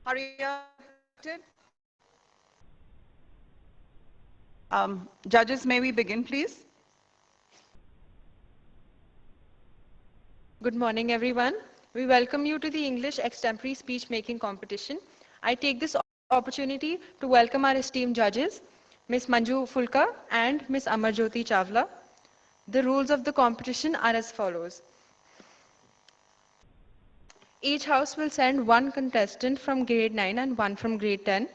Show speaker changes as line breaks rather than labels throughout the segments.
Hurry up. Judges, may we begin, please?
Good morning, everyone. We welcome you to the English Extempore Speech Making Competition. I take this opportunity to welcome our esteemed judges, Ms. Manju Fulka and Ms. Amarjyoti Chawla. The rules of the competition are as follows. Each house will send one contestant from grade 9 and one from grade 10.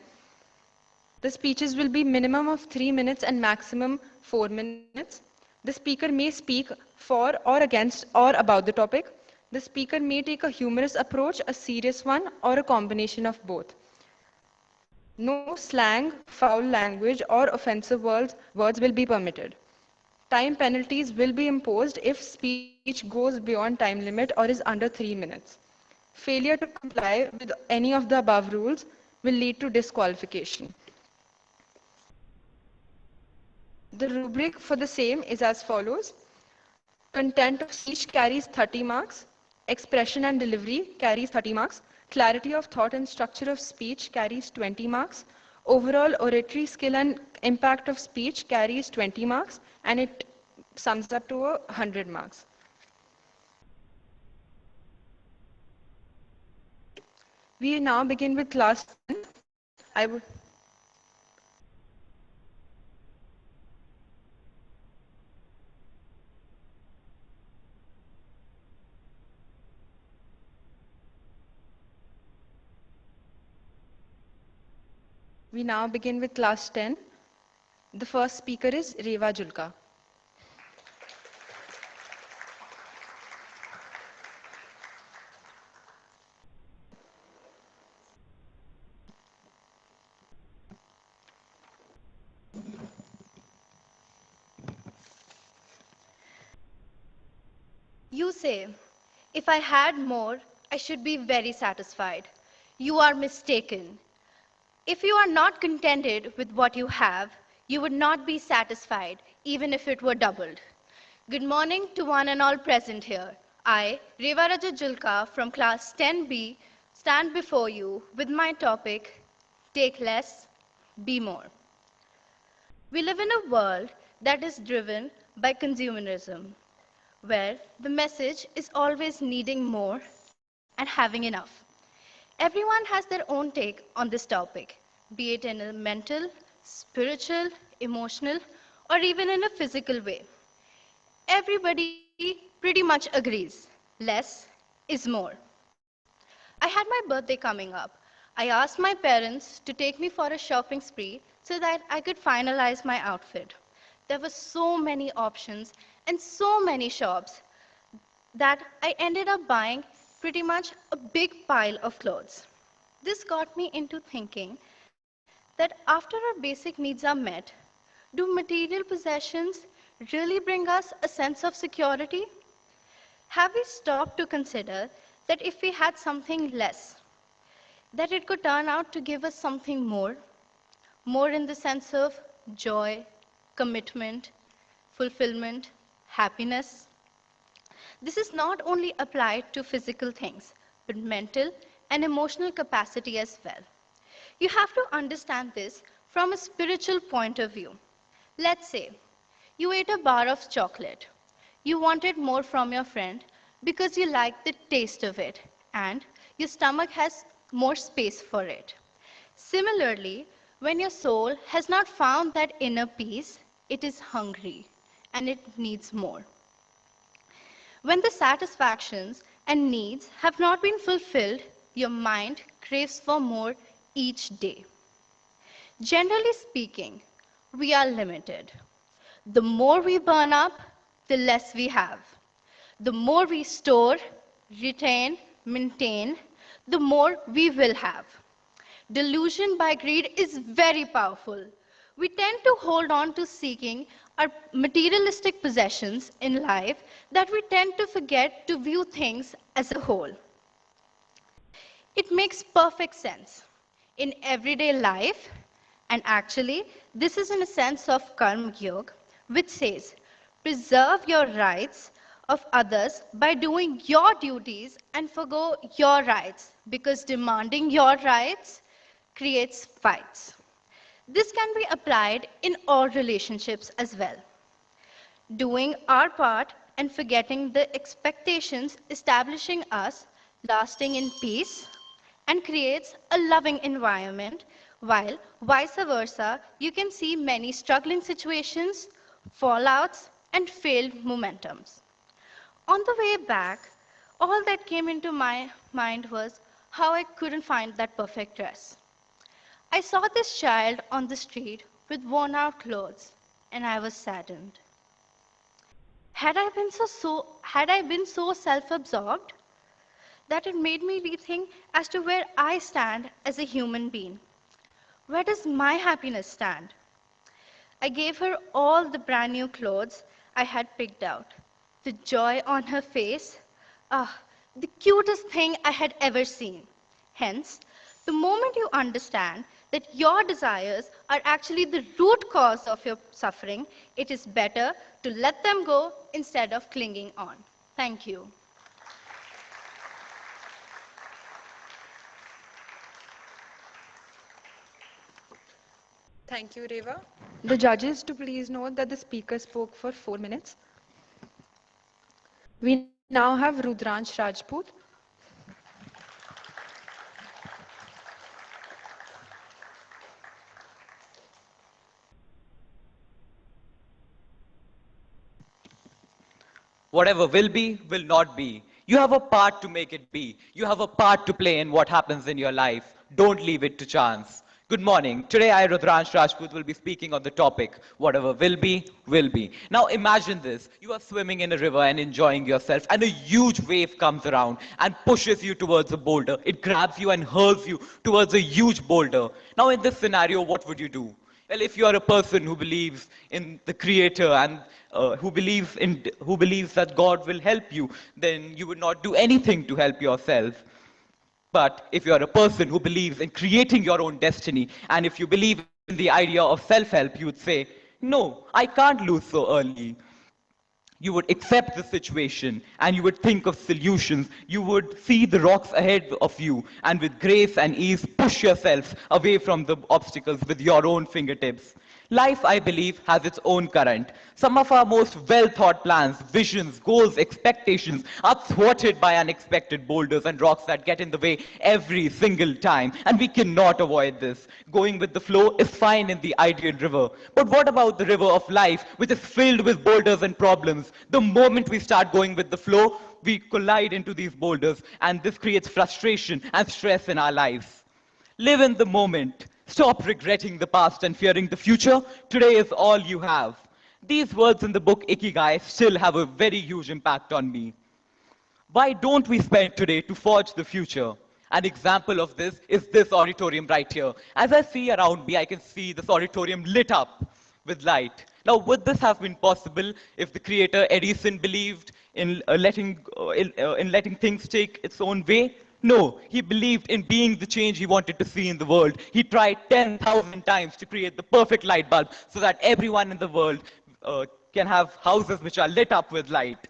The speeches will be minimum of 3 minutes and maximum 4 minutes. The speaker may speak for or against or about the topic. The speaker may take a humorous approach, a serious one, or a combination of both. No slang, foul language, or offensive words will be permitted. Time penalties will be imposed if speech goes beyond time limit or is under 3 minutes. Failure to comply with any of the above rules will lead to disqualification. The rubric for the same is as follows. Content of speech carries 30 marks. Expression and delivery carries 30 marks. Clarity of thought and structure of speech carries 20 marks. Overall oratory skill and impact of speech carries 20 marks, and it sums up to 100 marks. We now begin with class 10. We now begin with class 10. The first speaker is Reva Julka.
You say, if I had more, I should be very satisfied. You are mistaken. If you are not contented with what you have, you would not be satisfied, even if it were doubled. Good morning to one and all present here. I, Reva Raja Julka from class 10B, stand before you with my topic, Take Less, Be More. We live in a world that is driven by consumerism, where the message is always needing more and having enough. Everyone has their own take on this topic, be it in a mental, spiritual, emotional, or even in a physical way. Everybody pretty much agrees, less is more. I had my birthday coming up. I asked my parents to take me for a shopping spree so that I could finalize my outfit. There were so many options and so many shops that I ended up buying pretty much a big pile of clothes. This got me into thinking that after our basic needs are met, do material possessions really bring us a sense of security? Have we stopped to consider that if we had something less, that it could turn out to give us something more? More in the sense of joy, commitment, fulfillment, happiness. This is not only applied to physical things, but mental and emotional capacity as well. You have to understand this from a spiritual point of view. Let's say you ate a bar of chocolate. You wanted more from your friend because you liked the taste of it, and your stomach has more space for it. Similarly, when your soul has not found that inner peace, it is hungry and it needs more. When the satisfactions and needs have not been fulfilled, your mind craves for more each day. Generally speaking, we are limited. The more we burn up, the less we have. The more we store, retain, maintain, the more we will have. Delusion by greed is very powerful. We tend to hold on to seeking our materialistic possessions in life that we tend to forget to view things as a whole. It makes perfect sense in everyday life, and actually, this is in a sense of Karma Yoga, which says, preserve your rights of others by doing your duties and forgo your rights, because demanding your rights creates fights. This can be applied in all relationships as well. Doing our part and forgetting the expectations establishing us lasting in peace and creates a loving environment, while vice versa, you can see many struggling situations, fallouts, and failed momentums. On the way back, all that came into my mind was how I couldn't find that perfect dress. I saw this child on the street with worn out clothes, and I was saddened. Had I been so self-absorbed that it made me rethink as to where I stand as a human being. Where does my happiness stand? I gave her all the brand new clothes I had picked out. The joy on her face, ah, the cutest thing I had ever seen. Hence, the moment you understand that your desires are actually the root cause of your suffering, it is better to let them go instead of clinging on. Thank you.
Thank you, Reva. The judges to please note that the speaker spoke for 4 minutes. We now have Rudransh Rajput.
Whatever will not be. You have a part to make it be. You have a part to play in what happens in your life. Don't leave it to chance. Good morning. Today I, Rudransh Rajput, will be speaking on the topic, whatever will be, will be. Now imagine this. You are swimming in a river and enjoying yourself, and a huge wave comes around and pushes you towards a boulder. It grabs you and hurls you towards a huge boulder. Now in this scenario, what would you do? Well, if you are a person who believes in the Creator and who believes that God will help you, then you would not do anything to help yourself. But if you are a person who believes in creating your own destiny, and if you believe in the idea of self-help, you would say, "No, I can't lose so early." You would accept the situation and you would think of solutions. You would see the rocks ahead of you and with grace and ease push yourself away from the obstacles with your own fingertips. Life, I believe, has its own current. Some of our most well-thought plans, visions, goals, expectations are thwarted by unexpected boulders and rocks that get in the way every single time. And we cannot avoid this. Going with the flow is fine in the ideal river. But what about the river of life, which is filled with boulders and problems? The moment we start going with the flow, we collide into these boulders, and this creates frustration and stress in our lives. Live in the moment. Stop regretting the past and fearing the future. Today is all you have. These words in the book Ikigai still have a very huge impact on me. Why don't we spend today to forge the future? An example of this is this auditorium right here. As I see around me, I can see this auditorium lit up with light. Now, would this have been possible if the creator Edison believed in letting things take its own way? No, he believed in being the change he wanted to see in the world. He tried 10,000 times to create the perfect light bulb so that everyone in the world can have houses which are lit up with light.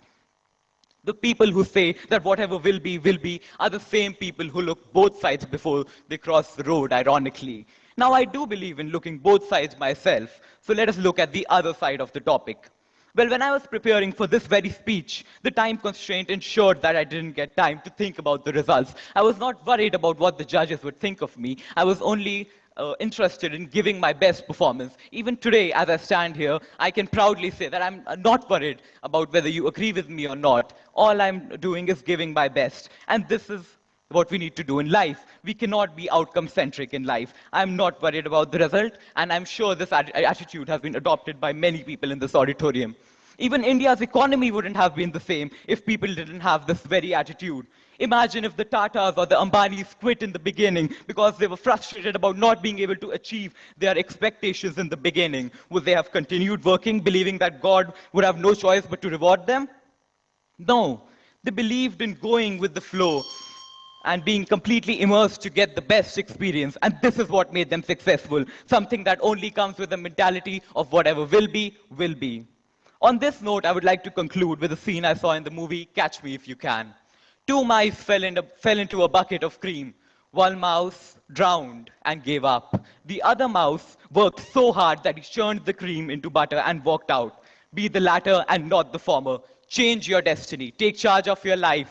The people who say that whatever will be, are the same people who look both sides before they cross the road, ironically. Now, I do believe in looking both sides myself, so let us look at the other side of the topic. Well, when I was preparing for this very speech, the time constraint ensured that I didn't get time to think about the results. I was not worried about what the judges would think of me. I was only interested in giving my best performance. Even today, as I stand here, I can proudly say that I'm not worried about whether you agree with me or not. All I'm doing is giving my best. And this is what we need to do in life. We cannot be outcome-centric in life. I'm not worried about the result, and I'm sure this attitude has been adopted by many people in this auditorium. Even India's economy wouldn't have been the same if people didn't have this very attitude. Imagine if the Tatas or the Ambanis quit in the beginning because they were frustrated about not being able to achieve their expectations in the beginning. Would they have continued working, believing that God would have no choice but to reward them? No. They believed in going with the flow and being completely immersed to get the best experience. And this is what made them successful, something that only comes with the mentality of whatever will be, will be. On this note, I would like to conclude with a scene I saw in the movie Catch Me If You Can. Two mice fell into a bucket of cream. One mouse drowned and gave up. The other mouse worked so hard that he churned the cream into butter and walked out. Be the latter and not the former. Change your destiny. Take charge of your life.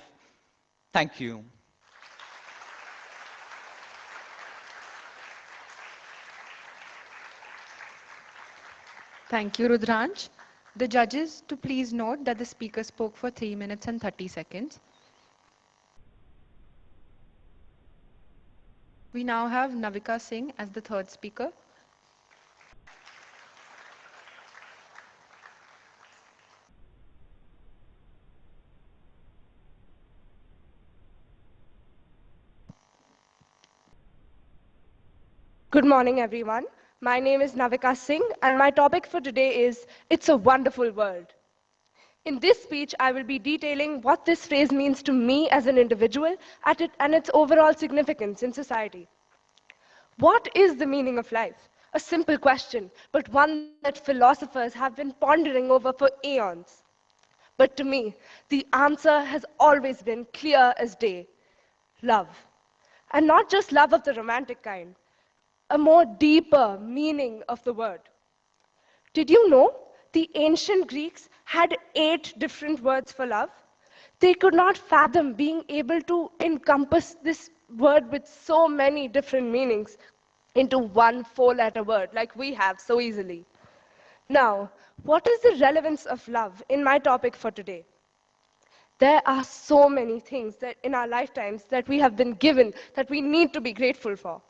Thank you.
Thank you, Rudransh. The judges to please note that the speaker spoke for 3 minutes and 30 seconds. We now have Navika Singh as the third speaker.
Good morning, everyone. My name is Navika Singh, and my topic for today is It's a Wonderful World. In this speech, I will be detailing what this phrase means to me as an individual and its overall significance in society. What is the meaning of life? A simple question, but one that philosophers have been pondering over for aeons. But to me, the answer has always been clear as day: love. And not just love of the romantic kind, a more deeper meaning of the word. Did you know the ancient Greeks had 8 different words for love? They could not fathom being able to encompass this word with so many different meanings into one 4-letter word like we have so easily. Now, what is the relevance of love in my topic for today? There are so many things that in our lifetimes that we have been given that we need to be grateful for.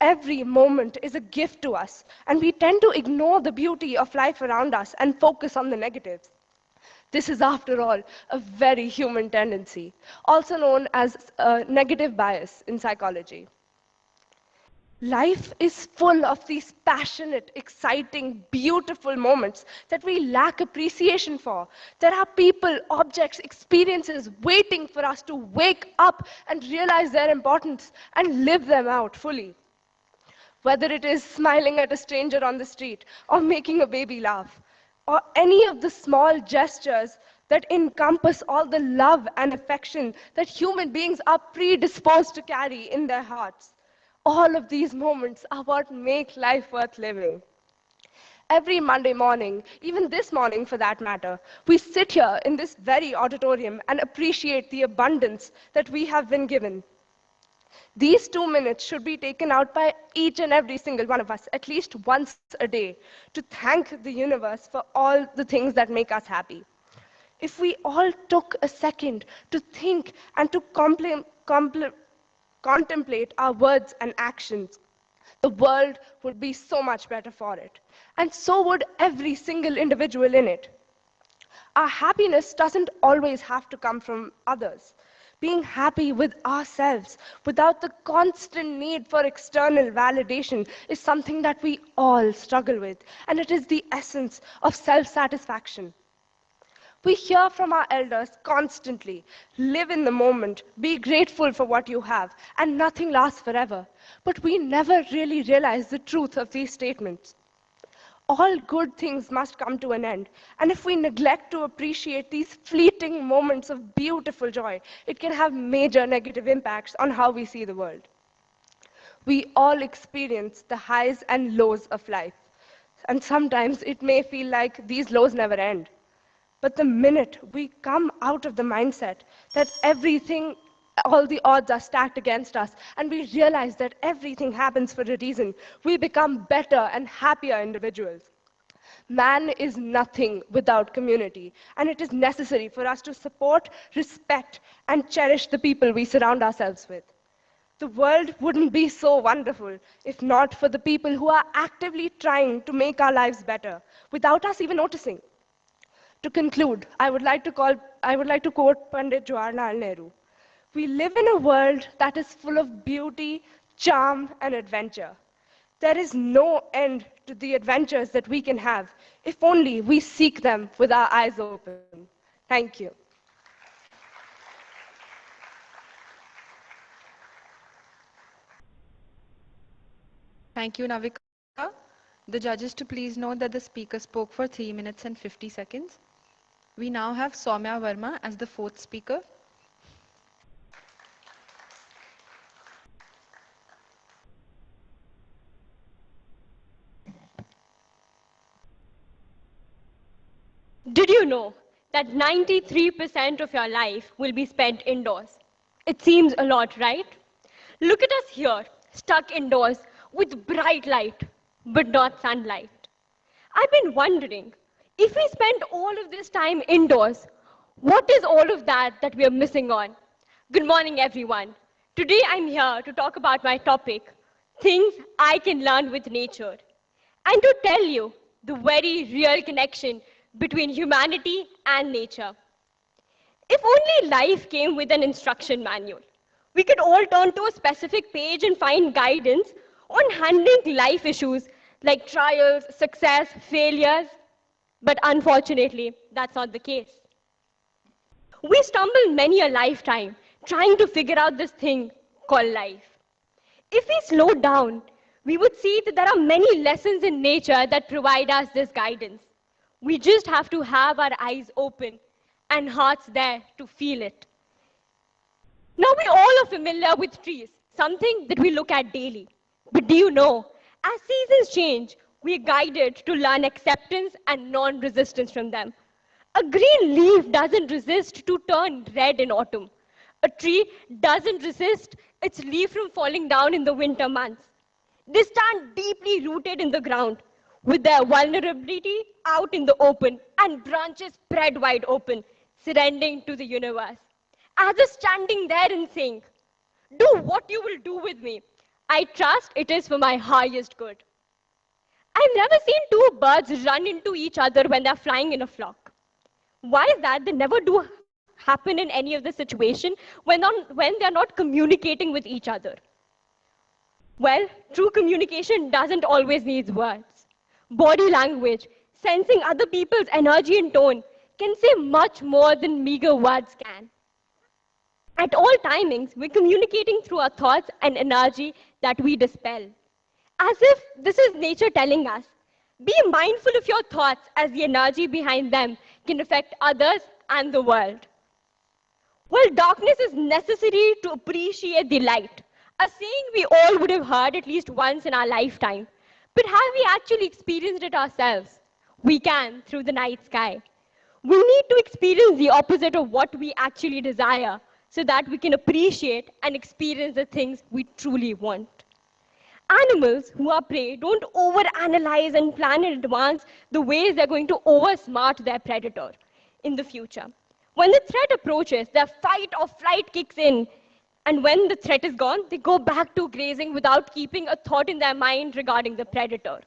Every moment is a gift to us, and we tend to ignore the beauty of life around us and focus on the negatives. This is, after all, a very human tendency, also known as negative bias in psychology. Life is full of these passionate, exciting, beautiful moments that we lack appreciation for. There are people, objects, experiences waiting for us to wake up and realize their importance and live them out fully. Whether it is smiling at a stranger on the street, or making a baby laugh, or any of the small gestures that encompass all the love and affection that human beings are predisposed to carry in their hearts. All of these moments are what make life worth living. Every Monday morning, even this morning for that matter, we sit here in this very auditorium and appreciate the abundance that we have been given. These 2 minutes should be taken out by each and every single one of us, at least once a day, to thank the universe for all the things that make us happy. If we all took a second to think and to contemplate our words and actions, the world would be so much better for it. And so would every single individual in it. Our happiness doesn't always have to come from others. Being happy with ourselves without the constant need for external validation is something that we all struggle with, and it is the essence of self-satisfaction. We hear from our elders constantly: live in the moment, be grateful for what you have, and nothing lasts forever. But we never really realize the truth of these statements. All good things must come to an end. And if we neglect to appreciate these fleeting moments of beautiful joy, it can have major negative impacts on how we see the world. We all experience the highs and lows of life. And sometimes it may feel like these lows never end. But the minute we come out of the mindset that everything, all the odds are stacked against us, and we realize that everything happens for a reason, we become better and happier individuals. Man is nothing without community, and it is necessary for us to support, respect, and cherish the people we surround ourselves with. The world wouldn't be so wonderful if not for the people who are actively trying to make our lives better without us even noticing. To conclude, I would like to quote Pandit Jawaharlal Nehru. We live in a world that is full of beauty, charm, and adventure. There is no end to the adventures that we can have if only we seek them with our eyes open. Thank you.
Thank you, Navika. The judges to please note that the speaker spoke for 3 minutes and 50 seconds. We now have Soumya Verma as the fourth speaker.
Did you know that 93% of your life will be spent indoors? It seems a lot, right? Look at us here, stuck indoors with bright light, but not sunlight. I've been wondering, if we spend all of this time indoors, what is all of that we are missing on? Good morning, everyone. Today I'm here to talk about my topic, things I can learn with nature, and to tell you the very real connection between humanity and nature. If only life came with an instruction manual, we could all turn to a specific page and find guidance on handling life issues like trials, success, failures. But unfortunately, that's not the case. We stumble many a lifetime trying to figure out this thing called life. If we slow down, we would see that there are many lessons in nature that provide us this guidance. We just have to have our eyes open and hearts there to feel it. Now, we all are familiar with trees, something that we look at daily. But do you know, as seasons change, we are guided to learn acceptance and non resistance from them. A green leaf doesn't resist to turn red in autumn. A tree doesn't resist its leaf from falling down in the winter months. They stand deeply rooted in the ground, with their vulnerability out in the open and branches spread wide open, surrendering to the universe. As if standing there and saying, do what you will do with me. I trust it is for my highest good. I've never seen two birds run into each other when they're flying in a flock. Why is that? They never do happen in any of the situation when they're not communicating with each other. Well, true communication doesn't always need words. Body language, sensing other people's energy and tone, can say much more than meager words can. At all timings, we're communicating through our thoughts and energy that we dispel. As if this is nature telling us, be mindful of your thoughts as the energy behind them can affect others and the world. Well, darkness is necessary to appreciate the light, a saying we all would have heard at least once in our lifetime. But have we actually experienced it ourselves? We can through the night sky. We need to experience the opposite of what we actually desire so that we can appreciate and experience the things we truly want. Animals who are prey don't overanalyze and plan in advance the ways they're going to oversmart their predator in the future. When the threat approaches, their fight or flight kicks in, and when the threat is gone, they go back to grazing without keeping a thought in their mind regarding the predator.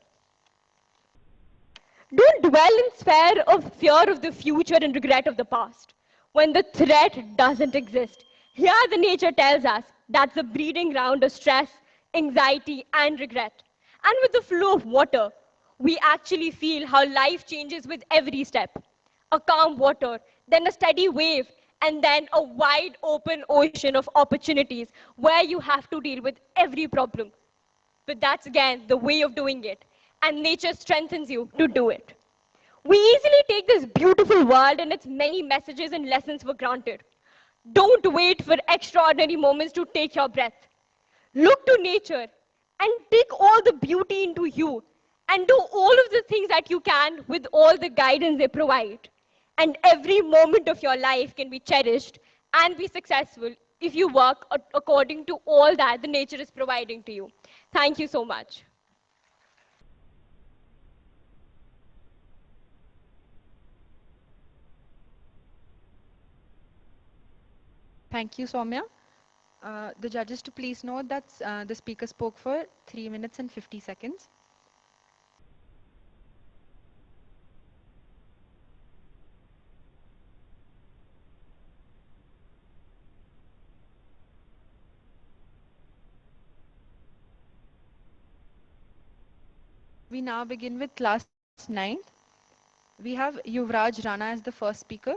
Don't dwell in sphere of fear of the future and regret of the past when the threat doesn't exist. Here, the nature tells us that's the breeding ground of stress, anxiety, and regret. And with the flow of water, we actually feel how life changes with every step. A calm water, then a steady wave, and then a wide open ocean of opportunities where you have to deal with every problem. But that's again the way of doing it, and nature strengthens you to do it. We easily take this beautiful world and its many messages and lessons for granted. Don't wait for extraordinary moments to take your breath. Look to nature and take all the beauty into you and do all of the things that you can with all the guidance they provide. And every moment of your life can be cherished and be successful if you work according to all that the nature is providing to you. Thank you so much.
Thank you, Soumya. The judges to please note that the speaker spoke for 3 minutes and 50 seconds. We now begin with class 9. We have Yuvraj Rana as the first speaker.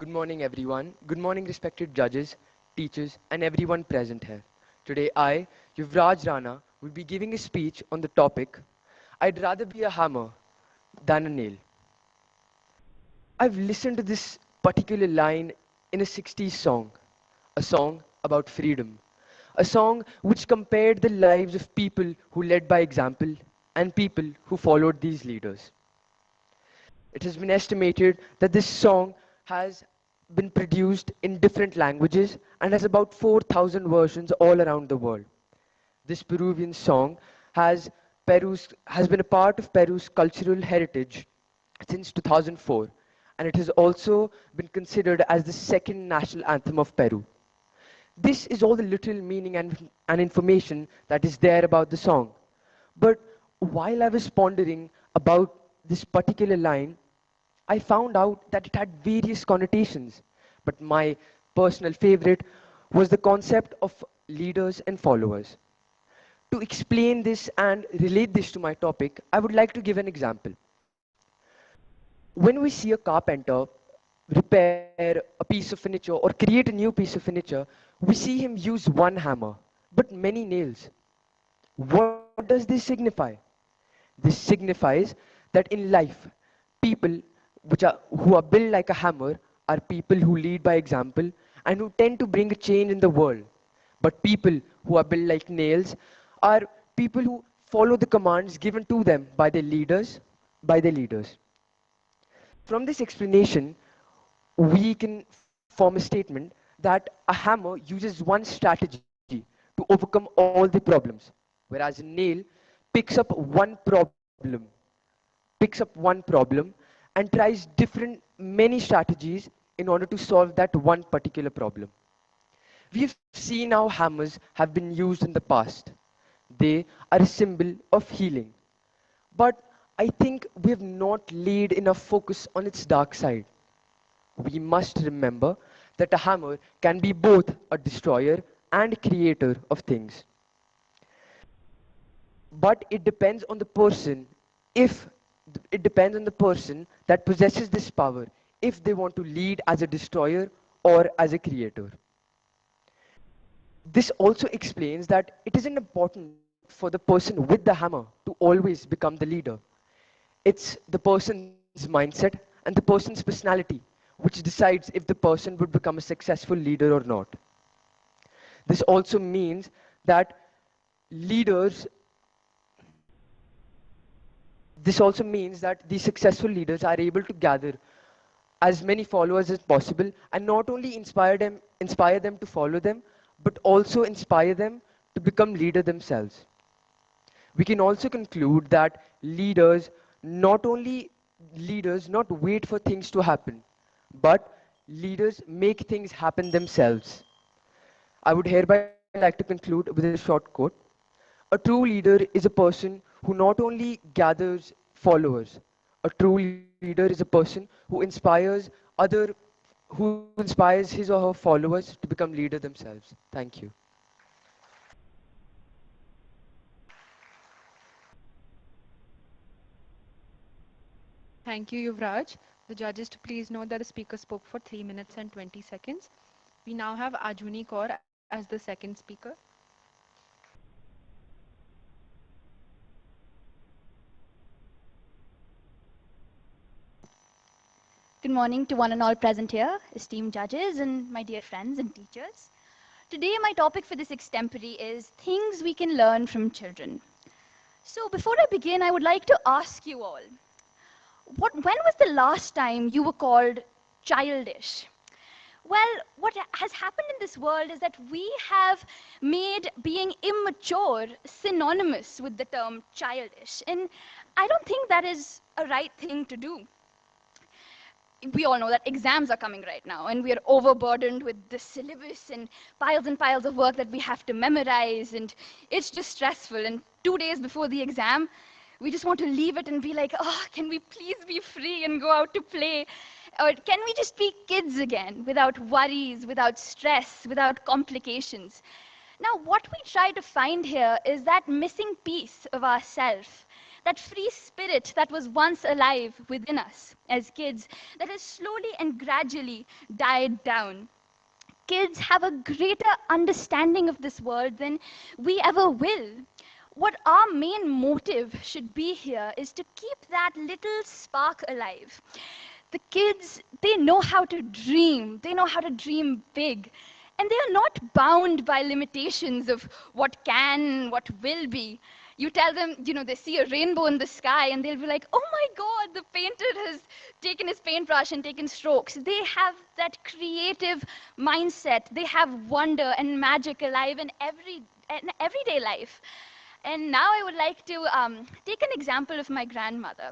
Good morning, everyone. Good morning, respected judges, teachers, and everyone present here. Today, I, Yuvraj Rana, will be giving a speech on the topic I'd rather be a hammer than a nail. I've listened to this particular line in a 60s song, a song about freedom, a song which compared the lives of people who led by example and people who followed these leaders. It has been estimated that this song has been produced in different languages and has about 4,000 versions all around the world. This Peruvian song has been a part of Peru's cultural heritage since 2004, and it has also been considered as the second national anthem of Peru. This is all the little meaning and information that is there about the song. But while I was pondering about this particular line, I found out that it had various connotations. But my personal favorite was the concept of leaders and followers. To explain this and relate this to my topic, I would like to give an example. When we see a carpenter repair a piece of furniture or create a new piece of furniture, we see him use one hammer, but many nails. What does this signify? This signifies that in life, people who are built like a hammer are people who lead by example and who tend to bring a change in the world. But people who are built like nails are people who follow the commands given to them by their leaders. From this explanation, we can form a statement that a hammer uses one strategy to overcome all the problems, whereas a nail picks up one problem and tries many strategies in order to solve that one particular problem. We've seen how hammers have been used in the past. They are a symbol of healing. But I think we have not laid enough focus on its dark side. We must remember that a hammer can be both a destroyer and creator of things. But it depends on the person that possesses this power, if they want to lead as a destroyer or as a creator. This also explains that it isn't important for the person with the hammer to always become the leader. It's the person's mindset and the person's personality which decides if the person would become a successful leader or not. This also means that leaders This also means that these successful leaders are able to gather as many followers as possible and not only inspire them to follow them, but also inspire them to become leader themselves. We can also conclude that leaders not wait for things to happen, but leaders make things happen themselves. I would hereby like to conclude with a short quote. A true leader is a person who not only gathers followers, a true leader is a person who inspires his or her followers to become leader themselves. Thank you.
Thank you, Yuvraj. The judges to please note that the speaker spoke for 3 minutes and 20 seconds. We now have Ajuni Kaur as the second speaker.
Good morning to one and all present here, esteemed judges and my dear friends and teachers. Today my topic for this extempore is things we can learn from children. So before I begin, I would like to ask you all, when was the last time you were called childish? Well, what has happened in this world is that we have made being immature synonymous with the term childish. And I don't think that is a right thing to do. We all know that exams are coming right now, and we are overburdened with the syllabus and piles of work that we have to memorize, and it's just stressful. And 2 days before the exam, we just want to leave it and be like, oh, can we please be free and go out to play? Or can we just be kids again, without worries, without stress, without complications? Now, what we try to find here is that missing piece of ourself that free spirit that was once alive within us as kids, that has slowly and gradually died down. Kids have a greater understanding of this world than we ever will. What our main motive should be here is to keep that little spark alive. The kids, they know how to dream. They know how to dream big. And they are not bound by limitations of what can, what will be. You tell them, they see a rainbow in the sky and they'll be like, oh my God, the painter has taken his paintbrush and taken strokes. They have that creative mindset. They have wonder and magic alive in everyday life. And now I would like to take an example of my grandmother.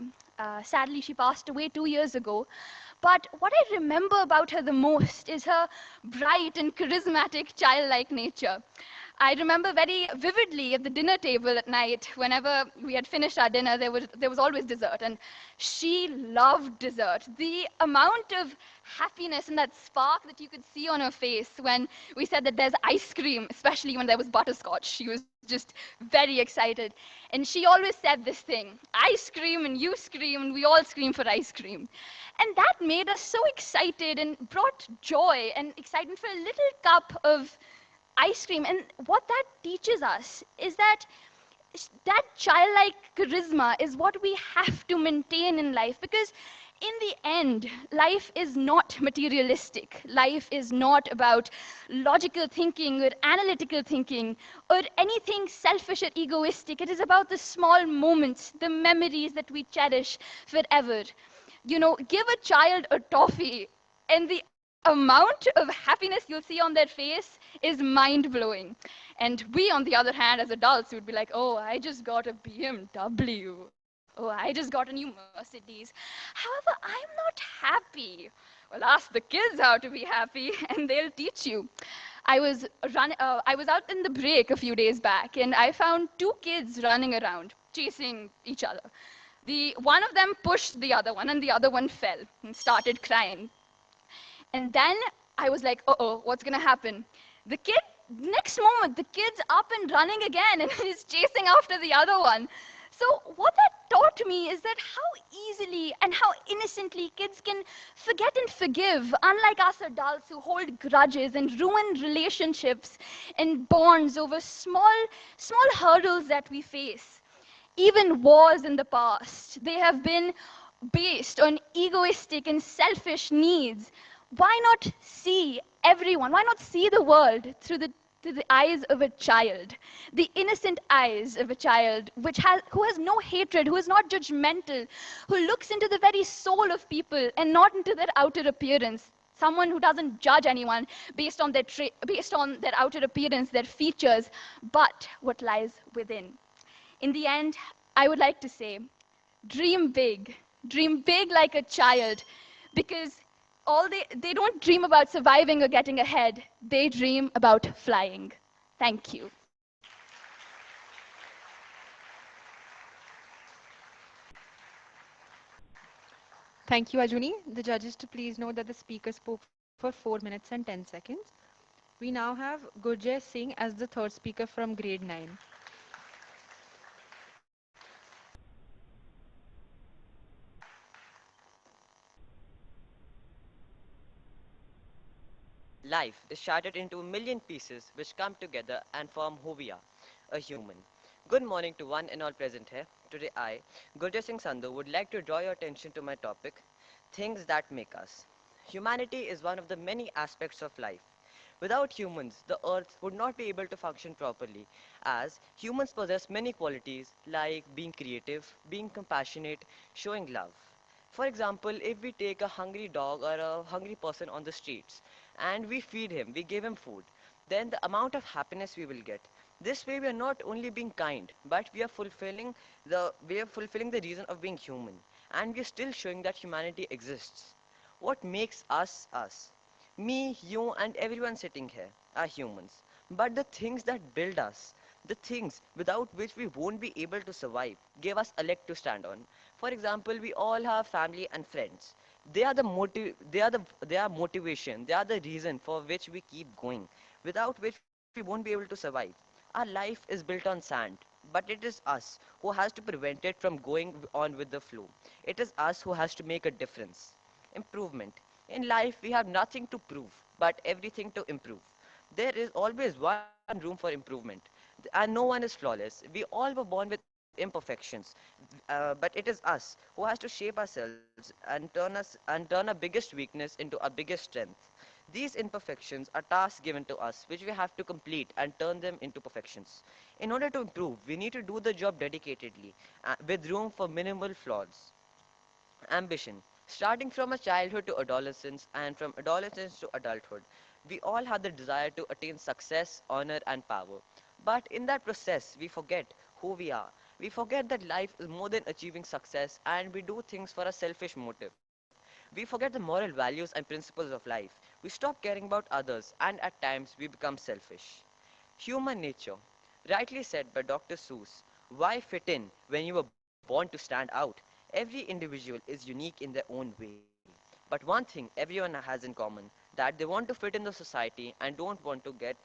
Sadly, she passed away 2 years ago. But what I remember about her the most is her bright and charismatic childlike nature. I remember very vividly at the dinner table at night, whenever we had finished our dinner, there was always dessert. And she loved dessert. The amount of happiness and that spark that you could see on her face when we said that there's ice cream, especially when there was butterscotch, she was just very excited. And she always said this thing, I scream and you scream and we all scream for ice cream. And that made us so excited and brought joy and excitement for a little cup of ice cream. And what that teaches us is that that childlike charisma is what we have to maintain in life, because in the end, life is not materialistic. Life is not about logical thinking or analytical thinking or anything selfish or egoistic. It is about the small moments, the memories that we cherish forever. Give a child a toffee, and the amount of happiness you'll see on their face is mind-blowing. And we, on the other hand, as adults, would be like, oh, I just got a BMW. Oh, I just got a new Mercedes. However, I'm not happy. Well, ask the kids how to be happy, and they'll teach you. I was out in the break a few days back, and I found two kids running around, chasing each other. One of them pushed the other one, and the other one fell and started crying. And then I was like, uh-oh, what's going to happen? Next moment, the kid's up and running again, and is chasing after the other one. So what that taught me is that how easily and how innocently kids can forget and forgive, unlike us adults who hold grudges and ruin relationships and bonds over small hurdles that we face. Even wars in the past, they have been based on egoistic and selfish needs. Why not see everyone? Why not see the world through the eyes of a child, the innocent eyes of a child, who has no hatred, who is not judgmental, who looks into the very soul of people and not into their outer appearance? Someone who doesn't judge anyone based on their outer appearance, their features, but what lies within. In the end, I would like to say, dream big like a child, because they don't dream about surviving or getting ahead. They dream about flying. Thank you.
Thank you, Ajuni. The judges to please note that the speaker spoke for 4 minutes and 10 seconds. We now have Gurjay Singh as the third speaker from grade 9.
Life is shattered into a million pieces which come together and form who we are, a human. Good morning to one and all present here. Today I, Gurjit Singh Sandhu, would like to draw your attention to my topic, things that make us. Humanity is one of the many aspects of life. Without humans, the earth would not be able to function properly, as humans possess many qualities like being creative, being compassionate, showing love. For example, if we take a hungry dog or a hungry person on the streets and we feed him, we give him food, then the amount of happiness we will get. This way we are not only being kind, but we are fulfilling the reason of being human, and we are still showing that humanity exists. What makes us us? Me, you, and everyone sitting here are humans. But the things that build us, the things without which we won't be able to survive, give us a leg to stand on. For example, we all have family and friends. They are motivation. They are the reason for which we keep going. Without which we won't be able to survive. Our life is built on sand. But it is us who has to prevent it from going on with the flow. It is us who has to make a difference. Improvement. In life, we have nothing to prove, but everything to improve. There is always one room for improvement, and no one is flawless. We all were born with imperfections, but it is us who has to shape ourselves and turn our biggest weakness into our biggest strength. These imperfections are tasks given to us, which we have to complete and turn them into perfections. In order to improve, we need to do the job dedicatedly, with room for minimal flaws. Ambition. Starting from a childhood to adolescence and from adolescence to adulthood, we all have the desire to attain success, honor, and power. But in that process, we forget who we are. We forget that life is more than achieving success, and we do things for a selfish motive. We forget the moral values and principles of life. We stop caring about others, and at times we become selfish. Human nature. Rightly said by Dr. Seuss, why fit in when you were born to stand out? Every individual is unique in their own way. But one thing everyone has in common, that they want to fit in the society and don't want to get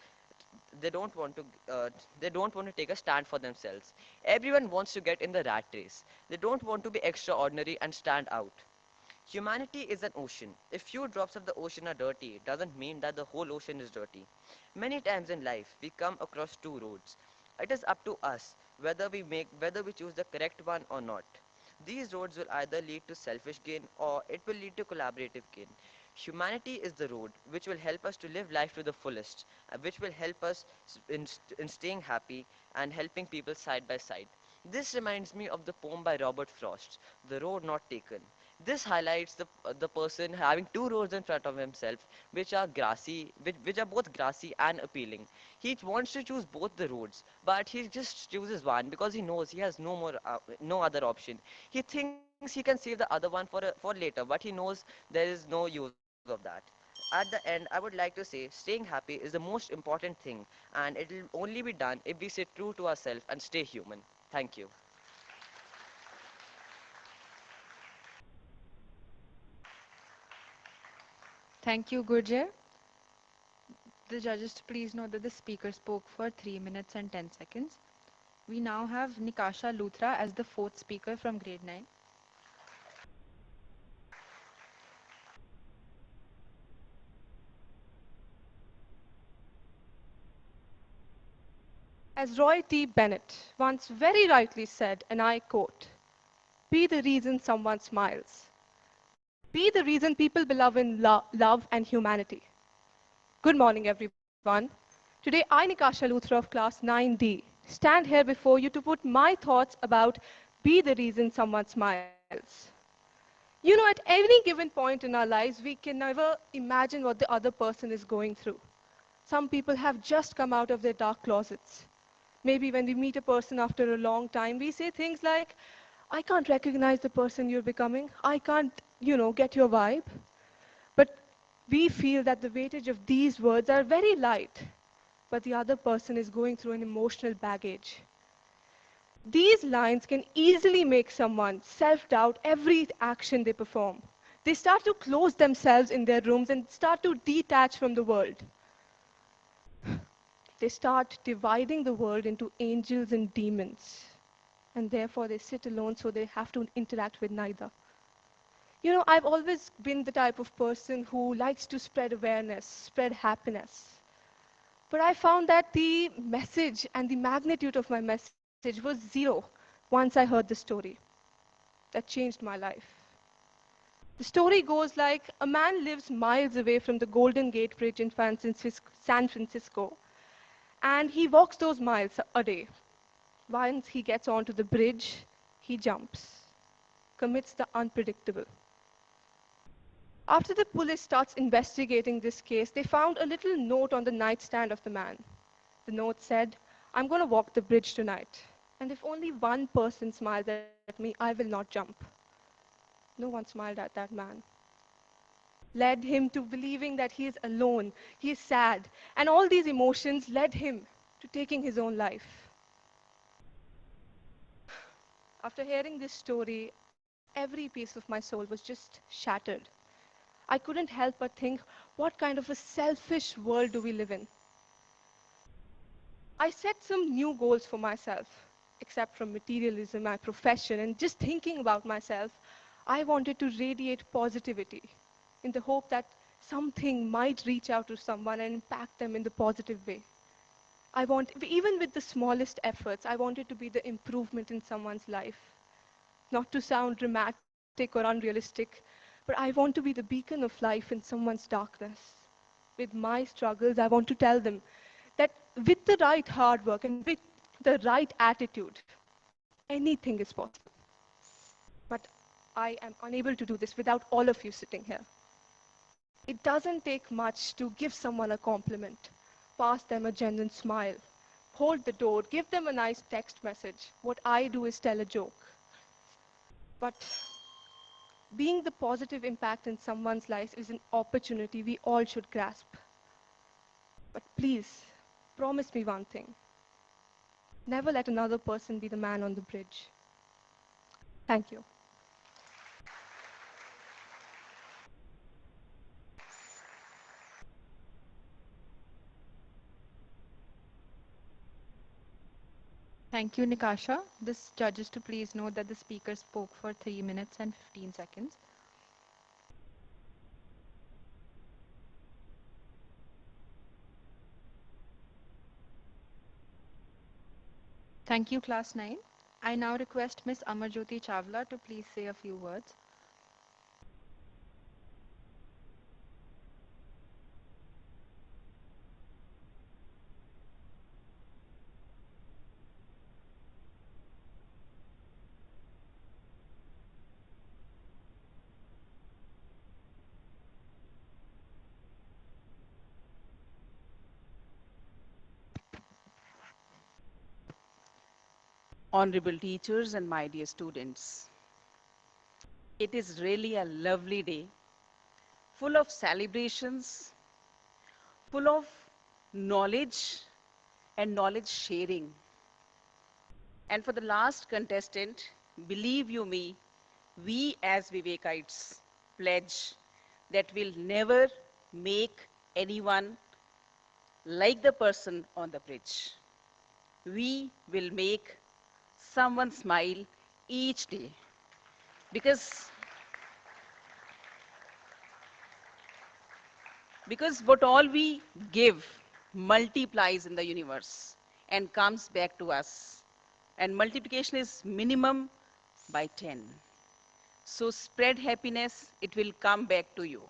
they don't want to they don't want to take a stand for themselves. Everyone wants to get in the rat race. They don't want to be extraordinary and stand out. Humanity is an ocean. If few drops of the ocean are dirty, it doesn't mean that the whole ocean is dirty. Many times in life, we come across two roads. It is up to us whether we choose the correct one or not. These roads will either lead to selfish gain or it will lead to collaborative gain. Humanity is the road which will help us to live life to the fullest, which will help us in staying happy and helping people side by side. This reminds me of the poem by Robert Frost, The Road Not Taken. This highlights the person having two roads in front of himself, which are both grassy and appealing. He wants to choose both the roads, but he just chooses one because he knows he has no other option. He thinks he can save the other one for later, but he knows there is no use of that. At the end, I would like to say, staying happy is the most important thing, and it will only be done if we stay true to ourselves and stay human. Thank you.
Thank you, Gurjit. The judges to please note that the speaker spoke for 3 minutes and 10 seconds. We now have Nikasha Luthra as the fourth speaker from grade 9.
As Roy T. Bennett once very rightly said, and I quote, be the reason someone smiles. Be the reason people believe in love and humanity. Good morning, everyone. Today, I, Nikasha Luthra of class 9D, stand here before you to put my thoughts about be the reason someone smiles. You know, at any given point in our lives, we can never imagine what the other person is going through. Some people have just come out of their dark closets. Maybe when we meet a person after a long time, we say things like, I can't recognize the person you're becoming. I can't, get your vibe. But we feel that the weightage of these words are very light, but the other person is going through an emotional baggage. These lines can easily make someone self-doubt every action they perform. They start to close themselves in their rooms and start to detach from the world. They start dividing the world into angels and demons. And therefore, they sit alone, so they have to interact with neither. You know, I've always been the type of person who likes to spread awareness, spread happiness. But I found that the message and the magnitude of my message was zero once I heard the story. That changed my life. The story goes like a man lives miles away from the Golden Gate Bridge in San Francisco, and he walks those miles a day. Once he gets onto the bridge, he jumps, commits the unpredictable. After the police starts investigating this case, they found a little note on the nightstand of the man. The note said, I'm going to walk the bridge tonight, and if only one person smiles at me, I will not jump. No one smiled at that man. Led him to believing that he is alone, he is sad, and all these emotions led him to taking his own life. After hearing this story, every piece of my soul was just shattered. I couldn't help but think, what kind of a selfish world do we live in? I set some new goals for myself. except from materialism, my profession, and just thinking about myself, I wanted to radiate positivity in the hope that something might reach out to someone and impact them in the positive way. Even with the smallest efforts, I wanted to be the improvement in someone's life. Not to sound dramatic or unrealistic, but I want to be the beacon of life in someone's darkness. With my struggles, I want to tell them that with the right hard work and with the right attitude, anything is possible. But I am unable to do this without all of you sitting here. It doesn't take much to give someone a compliment, pass them a genuine smile, hold the door, give them a nice text message. What I do is tell a joke. But being the positive impact in someone's life is an opportunity we all should grasp. But please, promise me one thing. Never let another person be the man on the bridge. Thank you.
Thank you, Nikasha. This judges to please note that the speaker spoke for 3 minutes and 15 seconds. Thank you, Class 9. I now request Miss Amarjyoti Chawla to please say a few words.
Honorable teachers and my dear students. It is really a lovely day, full of celebrations, full of knowledge and knowledge sharing. And for the last contestant, believe you me, we as Vivekites pledge that we'll never make anyone like the person on the bridge. We will make someone smile each day because what all we give multiplies in the universe and comes back to us, and multiplication is minimum by 10. So spread happiness, it will come back to you.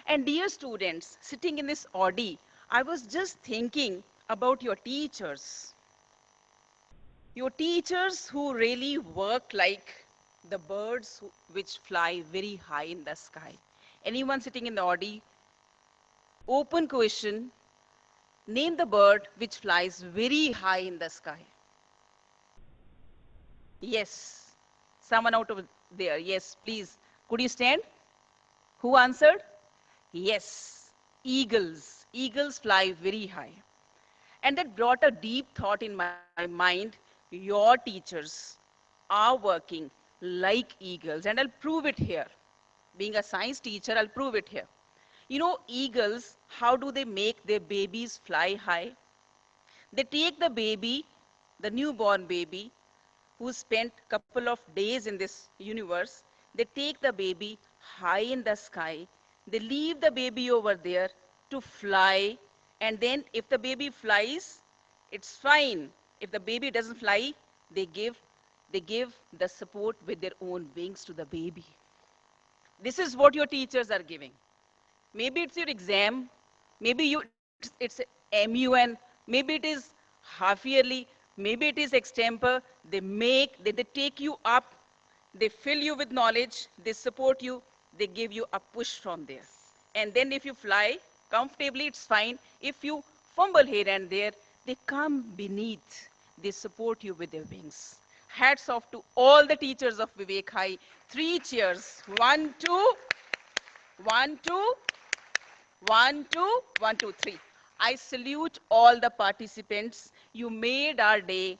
And dear students sitting in this audi, I was just thinking about your teachers. Your teachers who really work like the birds which fly very high in the sky. Anyone sitting in the audi? Open question. Name the bird which flies very high in the sky. Yes. Someone out of there. Yes, please. Could you stand? Who answered? Yes. Eagles. Eagles fly very high. And that brought a deep thought in my mind. Your teachers are working like eagles, and I'll prove it here. Being a science teacher, I'll prove it here. You know, eagles, how do they make their babies fly high? They take the baby, the newborn baby, who spent a couple of days in this universe, they take the baby high in the sky, they leave the baby over there to fly, and then if the baby flies, it's fine. If the baby doesn't fly, they give the support with their own wings to the baby. This is what your teachers are giving. Maybe it's your exam, maybe it's MUN, maybe it is half yearly, maybe it is extempore. They take you up, they fill you with knowledge, they support you, they give you a push from there. And then if you fly comfortably, it's fine. If you fumble here and there, they come beneath, they support you with their wings. Hats off to all the teachers of Vivek High. 3 cheers. 1, 2, 1, 2. 1, 2, 1, 2, 3. I salute all the participants. You made our day.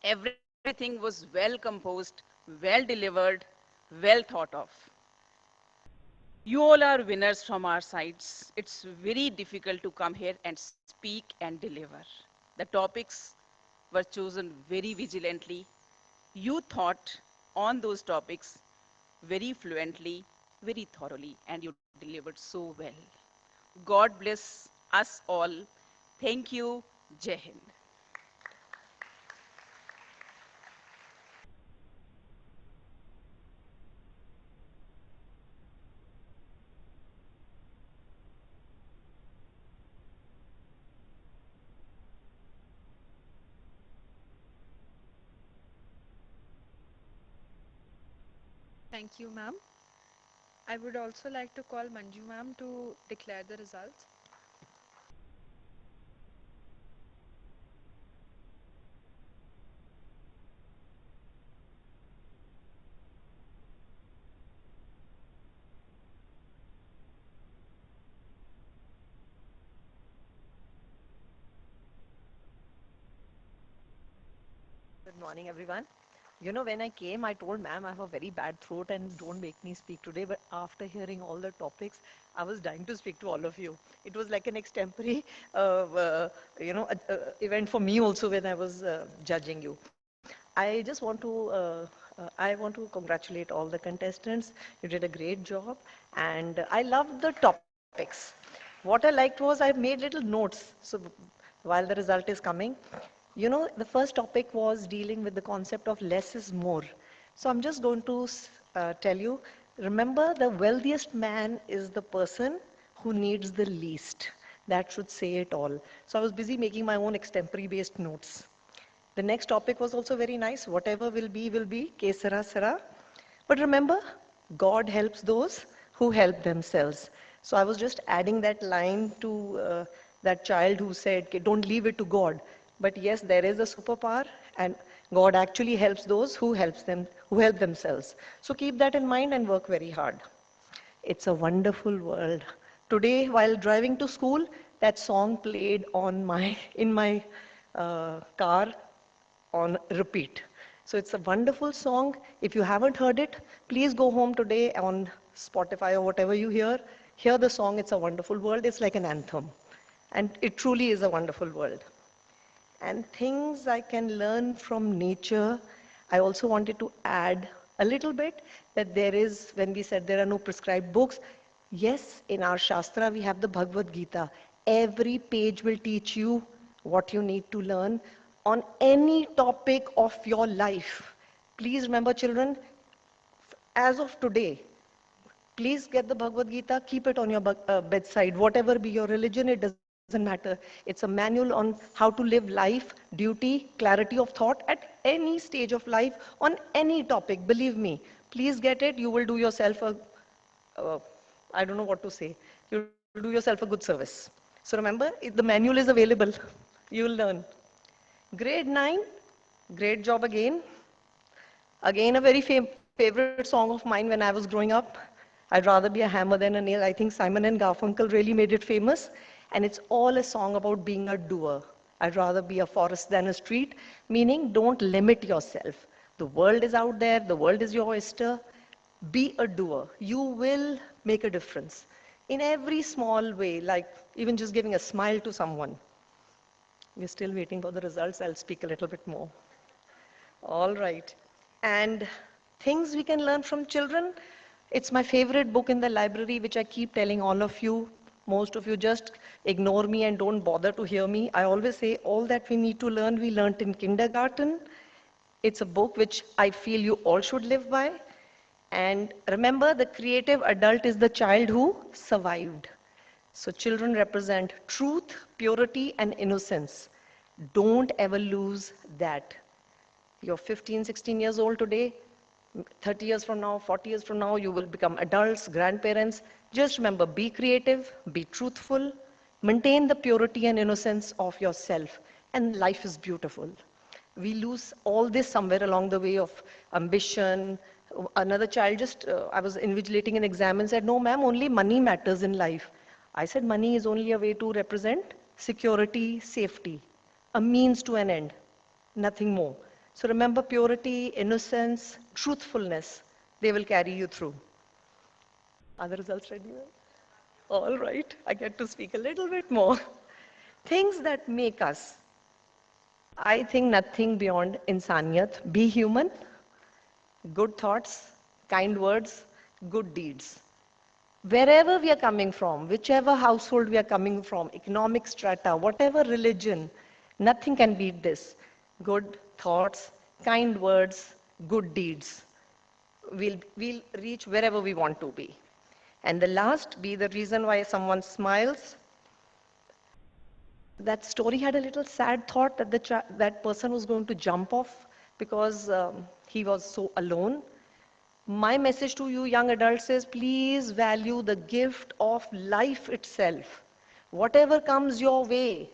Everything was well composed, well delivered, well thought of. You all are winners from our sides. It's very difficult to come here and speak and deliver. The topics were chosen very vigilantly. You thought on those topics very fluently, very thoroughly, and you delivered so well. God bless us all. Thank you. Jai Hind.
Thank you, ma'am. I would also like to call Manju ma'am to declare the results.
Good morning, everyone. You know, when I came, I told ma'am I have a very bad throat and don't make me speak today. But after hearing all the topics, I was dying to speak to all of you. It was like an extempore, event for me also when I was judging you. I just want to, I want to congratulate all the contestants. You did a great job, and I loved the topics. What I liked was I made little notes. So while the result is coming, you know, the first topic was dealing with the concept of less is more. So I'm just going to tell you, remember the wealthiest man is the person who needs the least. That should say it all. So I was busy making my own extempore based notes. The next topic was also very nice. Whatever will be, ke sara sara. But remember, God helps those who help themselves. So I was just adding that line to that child who said, "Okay, don't leave it to God." But yes, there is a superpower, and God actually helps those who help themselves. So keep that in mind and work very hard. It's a wonderful world. Today, while driving to school, that song played in my car on repeat. So it's a wonderful song. If you haven't heard it, please go home today on Spotify or whatever you hear. Hear the song, It's a Wonderful World. It's like an anthem. And it truly is a wonderful world. And things I can learn from nature, I also wanted to add a little bit that there is, when we said there are no prescribed books, yes, in our Shastra we have the Bhagavad Gita. Every page will teach you what you need to learn on any topic of your life. Please remember, children, as of today, please get the Bhagavad Gita, keep it on your bedside. Whatever be your religion, it doesn't matter. It's a manual on how to live life, duty, clarity of thought at any stage of life on any topic. Believe me, please get it. You will do yourself uh, I don't know what to say. You'll do yourself a good service. So remember, the manual is available. You will learn. Grade 9, great job again. Again, a very favorite song of mine when I was growing up. I'd rather be a hammer than a nail. I think Simon and Garfunkel really made it famous. And it's all a song about being a doer. I'd rather be a forest than a street, meaning don't limit yourself. The world is out there, the world is your oyster. Be a doer. You will make a difference in every small way, like even just giving a smile to someone. We're still waiting for the results. I'll speak a little bit more. All right. And things we can learn from children. It's my favorite book in the library, which I keep telling all of you. Most of you just ignore me and don't bother to hear me. I always say all that we need to learn, we learned in kindergarten. It's a book which I feel you all should live by. And remember, the creative adult is the child who survived. So children represent truth, purity, and innocence. Don't ever lose that. You're 15, 16 years old today. 30 years from now, 40 years from now, you will become adults, grandparents. Just remember, be creative, be truthful, maintain the purity and innocence of yourself, and life is beautiful. We lose all this somewhere along the way of ambition. Another child I was invigilating an exam and said, no, ma'am, only money matters in life. I said, money is only a way to represent security, safety, a means to an end, nothing more. So remember purity, innocence, truthfulness. They will carry you through. Are the results ready? All right, I get to speak a little bit more. Things that make us. I think nothing beyond insaniyat. Be human, good thoughts, kind words, good deeds. Wherever we are coming from, whichever household we are coming from, economic strata, whatever religion, nothing can beat this. Good thoughts, kind words, good deeds. We'll reach wherever we want to be. And the last, be the reason why someone smiles. That story had a little sad thought that that person was going to jump off because he was so alone. My message to you young adults is please value the gift of life itself. Whatever comes your way,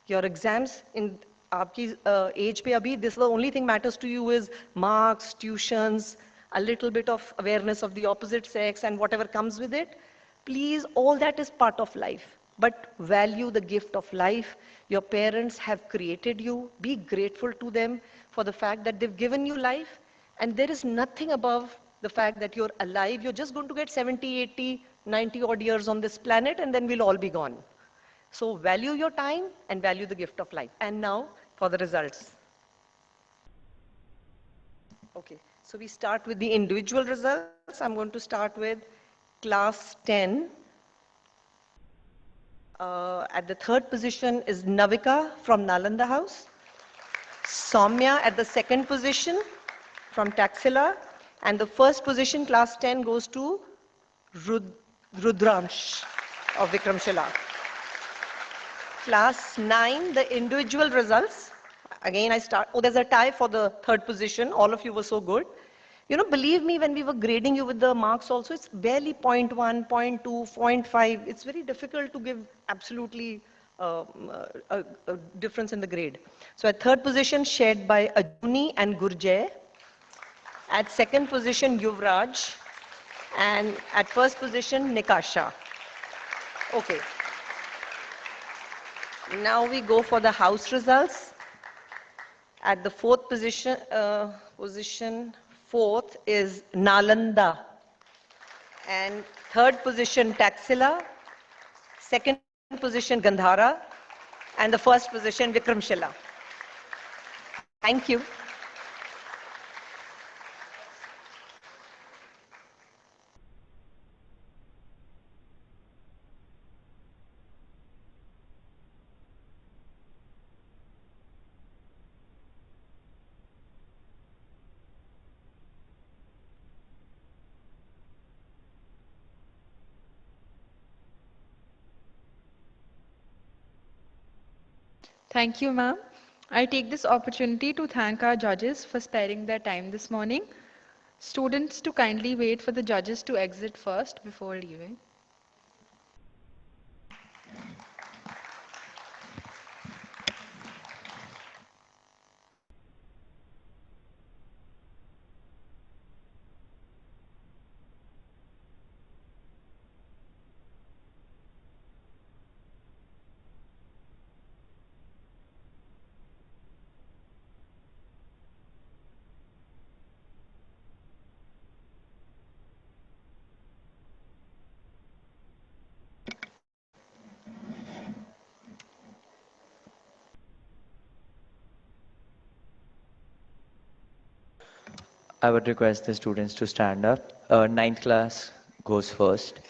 your exams in आपकी age पे अभी this the only thing matters to you is marks, tuitions, a little bit of awareness of the opposite sex and whatever comes with it. Please, all that is part of life. But value the gift of life. Your parents have created you. Be grateful to them for the fact that they've given you life. And there is nothing above the fact that you're alive. You're just going to get 70, 80, 90 odd years on this planet and then we'll all be gone. So value your time and value the gift of life. And now for the results. Okay, so we start with the individual results. I'm going to start with class 10. At the third position is Navika from Nalanda House. Soumya at the second position from Taxila. And the first position, class 10, goes to Rudramsh of Vikramshila. Class 9, the individual results. Again, there's a tie for the third position. All of you were so good. You know, believe me, when we were grading you with the marks also, it's barely 0.1, 0.2, 0.5. It's very difficult to give absolutely a difference in the grade. So at third position, shared by Ajuni and Gurjay. At second position, Yuvraj. And at first position, Nikasha. Okay. Now we go for the house results. At the fourth position, fourth is Nalanda. And third position, Taxila. Second position, Gandhara. And the first position, Vikramshila. Thank you.
Thank you, ma'am. I take this opportunity to thank our judges for sparing their time this morning. Students to kindly wait for the judges to exit first before leaving.
I would request the students to stand up. Ninth class goes first.